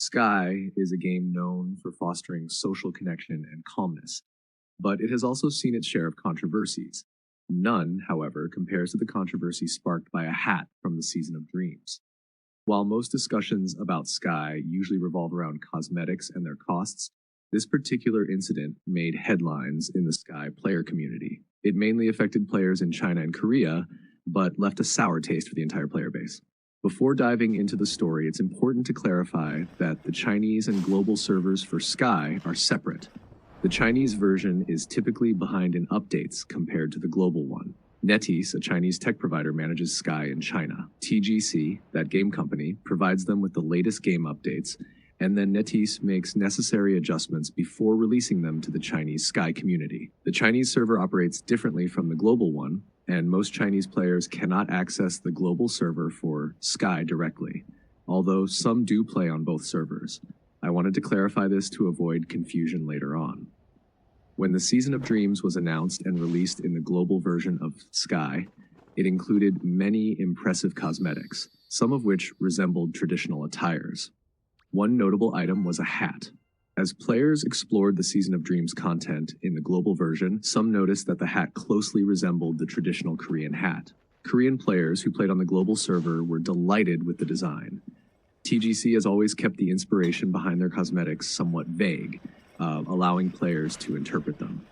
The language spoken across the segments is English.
Sky is a game known for fostering social connection and calmness, but it has also seen its share of controversies. None, however, compares to the controversy sparked by a hat from the Season of Dreams. While most discussions about Sky usually revolve around cosmetics and their costs, this particular incident made headlines in the Sky player community. It mainly affected players in China and Korea, but left a sour taste for the entire player base. Before diving into the story, it's important to clarify that the Chinese and global servers for Sky are separate. The Chinese version is typically behind in updates compared to the global one. NetEase, a Chinese tech provider, manages Sky in China. TGC, that game company, provides them with the latest game updates, and then NetEase makes necessary adjustments before releasing them to the Chinese Sky community. The Chinese server operates differently from the global one, and most Chinese players cannot access the global server for Sky directly, although some do play on both servers. I wanted to clarify this to avoid confusion later on. When the Season of Dreams was announced and released in the global version of Sky, it included many impressive cosmetics, some of which resembled traditional attires. One notable item was a hat. As players explored the Season of Dreams content in the global version, some noticed that the hat closely resembled the traditional Korean hat. Korean players who played on the global server were delighted with the design. TGC has always kept the inspiration behind their cosmetics somewhat vague, allowing players to interpret them.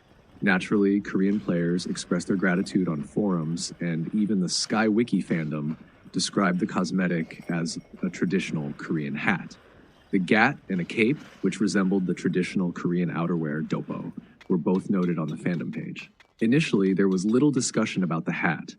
Naturally, Korean players expressed their gratitude on forums, and even the Sky Wiki fandom described the cosmetic as a traditional Korean hat. The gat and a cape, which resembled the traditional Korean outerwear dopo, were both noted on the fandom page. Initially, there was little discussion about the hat.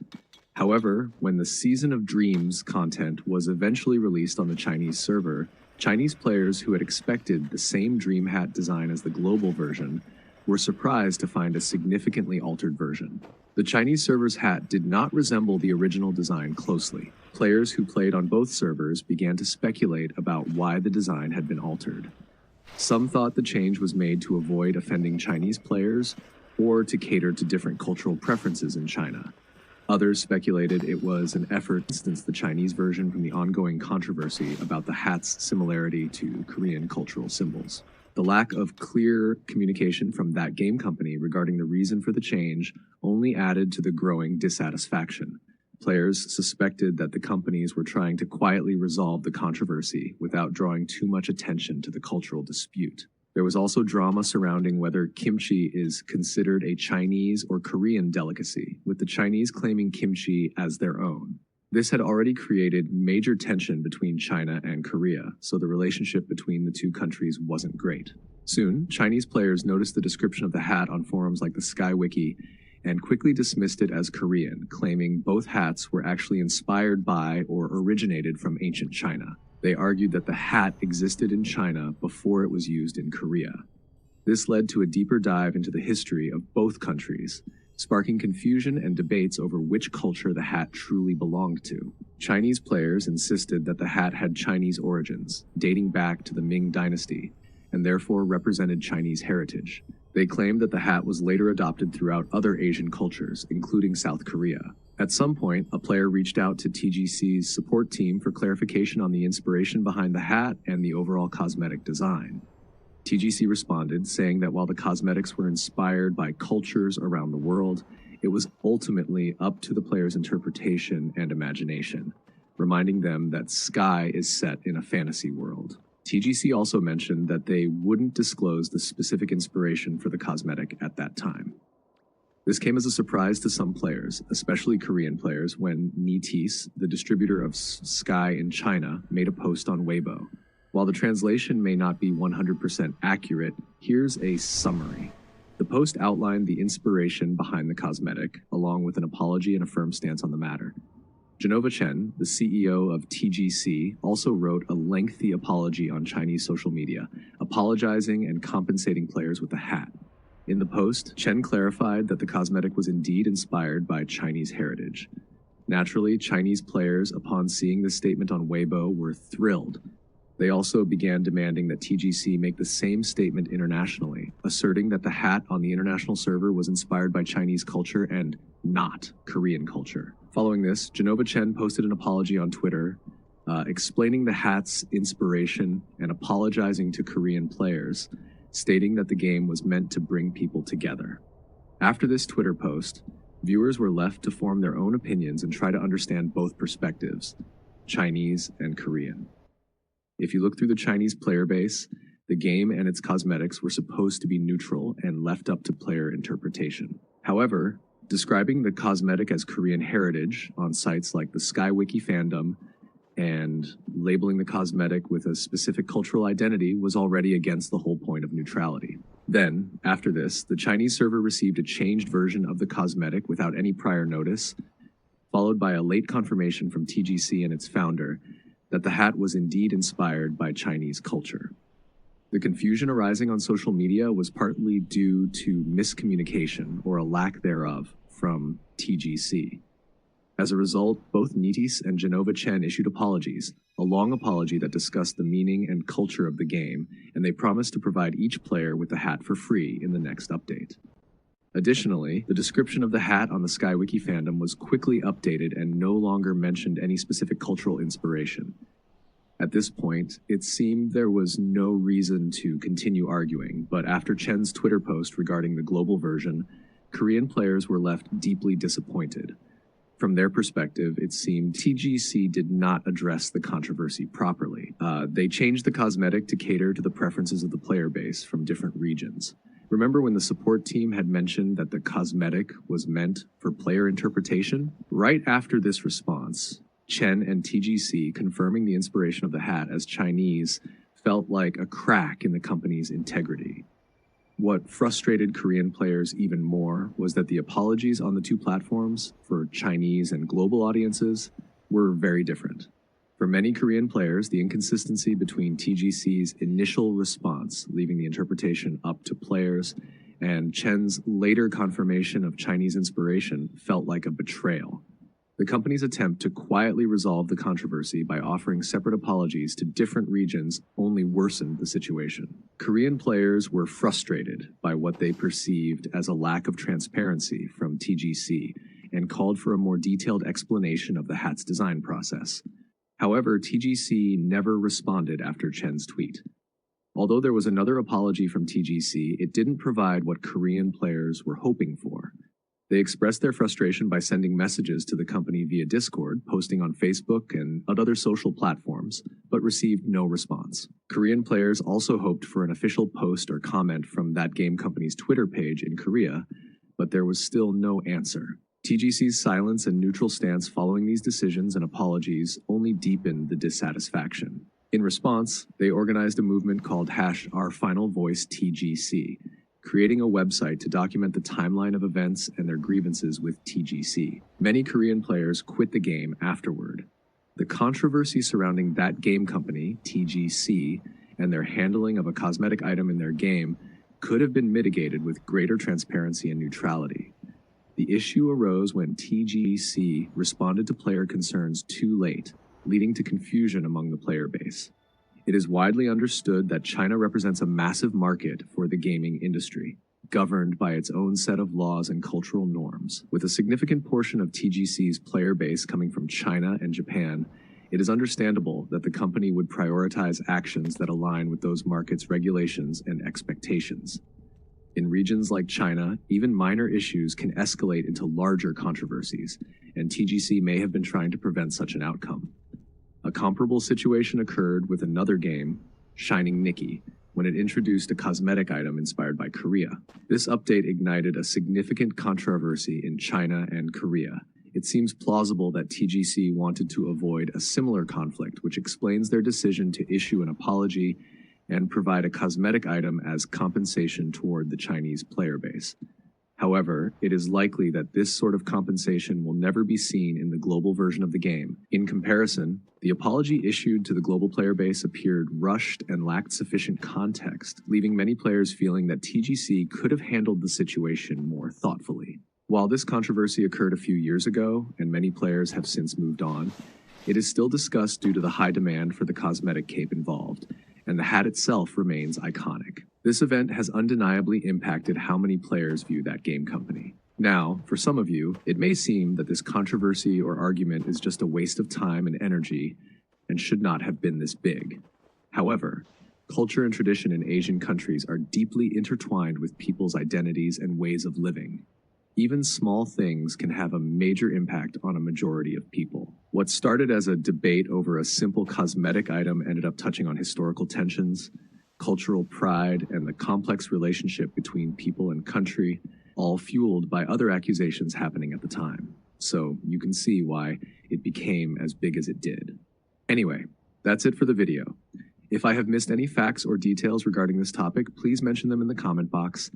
However, when the Season of Dreams content was eventually released on the Chinese server, Chinese players who had expected the same dream hat design as the global version were surprised to find a significantly altered version. The Chinese server's hat did not resemble the original design closely. Players who played on both servers began to speculate about why the design had been altered. Some thought the change was made to avoid offending Chinese players or to cater to different cultural preferences in China. Others speculated it was an effort to distance the Chinese version from the ongoing controversy about the hat's similarity to Korean cultural symbols. The lack of clear communication from that game company regarding the reason for the change only added to the growing dissatisfaction. Players suspected that the companies were trying to quietly resolve the controversy without drawing too much attention to the cultural dispute. There was also drama surrounding whether kimchi is considered a Chinese or Korean delicacy, with the Chinese claiming kimchi as their own. This had already created major tension between China and Korea, so the relationship between the two countries wasn't great. Soon, Chinese players noticed the description of the hat on forums like the Sky Wiki and quickly dismissed it as Korean, claiming both hats were actually inspired by or originated from ancient China. They argued that the hat existed in China before it was used in Korea. This led to a deeper dive into the history of both countries, sparking confusion and debates over which culture the hat truly belonged to. Chinese players insisted that the hat had Chinese origins, dating back to the Ming Dynasty, and therefore represented Chinese heritage. They claimed that the hat was later adopted throughout other Asian cultures, including South Korea. At some point, a player reached out to TGC's support team for clarification on the inspiration behind the hat and the overall cosmetic design. TGC responded, saying that while the cosmetics were inspired by cultures around the world, it was ultimately up to the player's interpretation and imagination, reminding them that Sky is set in a fantasy world. TGC also mentioned that they wouldn't disclose the specific inspiration for the cosmetic at that time. This came as a surprise to some players, especially Korean players, when NetEase, the distributor of Sky in China, made a post on Weibo. While the translation may not be 100% accurate, here's a summary. The post outlined the inspiration behind the cosmetic, along with an apology and a firm stance on the matter. Genova Chen, the CEO of TGC, also wrote a lengthy apology on Chinese social media, apologizing and compensating players with the hat. In the post, Chen clarified that the cosmetic was indeed inspired by Chinese heritage. Naturally, Chinese players, upon seeing this statement on Weibo, were thrilled. They also began demanding that TGC make the same statement internationally, asserting that the hat on the international server was inspired by Chinese culture and not Korean culture. Following this, Genova Chen posted an apology on Twitter, explaining the hat's inspiration and apologizing to Korean players, stating that the game was meant to bring people together. After this Twitter post, viewers were left to form their own opinions and try to understand both perspectives, Chinese and Korean. If you look through the Chinese player base, the game and its cosmetics were supposed to be neutral and left up to player interpretation. However, describing the cosmetic as Korean heritage on sites like the SkyWiki fandom and labeling the cosmetic with a specific cultural identity was already against the whole point of neutrality. Then, after this, the Chinese server received a changed version of the cosmetic without any prior notice, followed by a late confirmation from TGC and its founder that the hat was indeed inspired by Chinese culture. The confusion arising on social media was partly due to miscommunication or a lack thereof from TGC. As a result, both Nitis and Genova Chen issued apologies, a long apology that discussed the meaning and culture of the game, and they promised to provide each player with the hat for free in the next update. Additionally, the description of the hat on the SkyWiki fandom was quickly updated and no longer mentioned any specific cultural inspiration. At this point, it seemed there was no reason to continue arguing, but after Chen's Twitter post regarding the global version, Korean players were left deeply disappointed. From their perspective, it seemed TGC did not address the controversy properly. They changed the cosmetic to cater to the preferences of the player base from different regions. Remember when the support team had mentioned that the cosmetic was meant for player interpretation? Right after this response, Chen and TGC confirming the inspiration of the hat as Chinese felt like a crack in the company's integrity. What frustrated Korean players even more was that the apologies on the two platforms for Chinese and global audiences were very different. For many Korean players, the inconsistency between TGC's initial response, leaving the interpretation up to players, and Chen's later confirmation of Chinese inspiration felt like a betrayal. The company's attempt to quietly resolve the controversy by offering separate apologies to different regions only worsened the situation. Korean players were frustrated by what they perceived as a lack of transparency from TGC and called for a more detailed explanation of the hat's design process. However, TGC never responded after Chen's tweet. Although there was another apology from TGC, it didn't provide what Korean players were hoping for. They expressed their frustration by sending messages to the company via Discord, posting on Facebook and other social platforms, but received no response. Korean players also hoped for an official post or comment from that game company's Twitter page in Korea, but there was still no answer. TGC's silence and neutral stance following these decisions and apologies only deepened the dissatisfaction. In response, they organized a movement called #OurFinalVoiceTGC, creating a website to document the timeline of events and their grievances with TGC. Many Korean players quit the game afterward. The controversy surrounding that game company, TGC, and their handling of a cosmetic item in their game could have been mitigated with greater transparency and neutrality. The issue arose when TGC responded to player concerns too late, leading to confusion among the player base. It is widely understood that China represents a massive market for the gaming industry, governed by its own set of laws and cultural norms. With a significant portion of TGC's player base coming from China and Japan, it is understandable that the company would prioritize actions that align with those markets' regulations and expectations. In regions like China, even minor issues can escalate into larger controversies, and TGC may have been trying to prevent such an outcome. A comparable situation occurred with another game, Shining Nikki, when it introduced a cosmetic item inspired by Korea. This update ignited a significant controversy in China and Korea. It seems plausible that TGC wanted to avoid a similar conflict, which explains their decision to issue an apology and provide a cosmetic item as compensation toward the Chinese player base. However, it is likely that this sort of compensation will never be seen in the global version of the game. In comparison, the apology issued to the global player base appeared rushed and lacked sufficient context, leaving many players feeling that TGC could have handled the situation more thoughtfully. While this controversy occurred a few years ago, and many players have since moved on, it is still discussed due to the high demand for the cosmetic cape involved, and the hat itself remains iconic. This event has undeniably impacted how many players view that game company. Now, for some of you, it may seem that this controversy or argument is just a waste of time and energy, and should not have been this big. However, culture and tradition in Asian countries are deeply intertwined with people's identities and ways of living. Even small things can have a major impact on a majority of people. What started as a debate over a simple cosmetic item ended up touching on historical tensions, cultural pride, and the complex relationship between people and country, all fueled by other accusations happening at the time. So you can see why it became as big as it did. Anyway, that's it for the video. If I have missed any facts or details regarding this topic, please mention them in the comment box.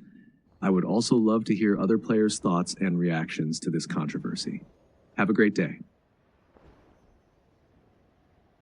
I would also love to hear other players' thoughts and reactions to this controversy. Have a great day.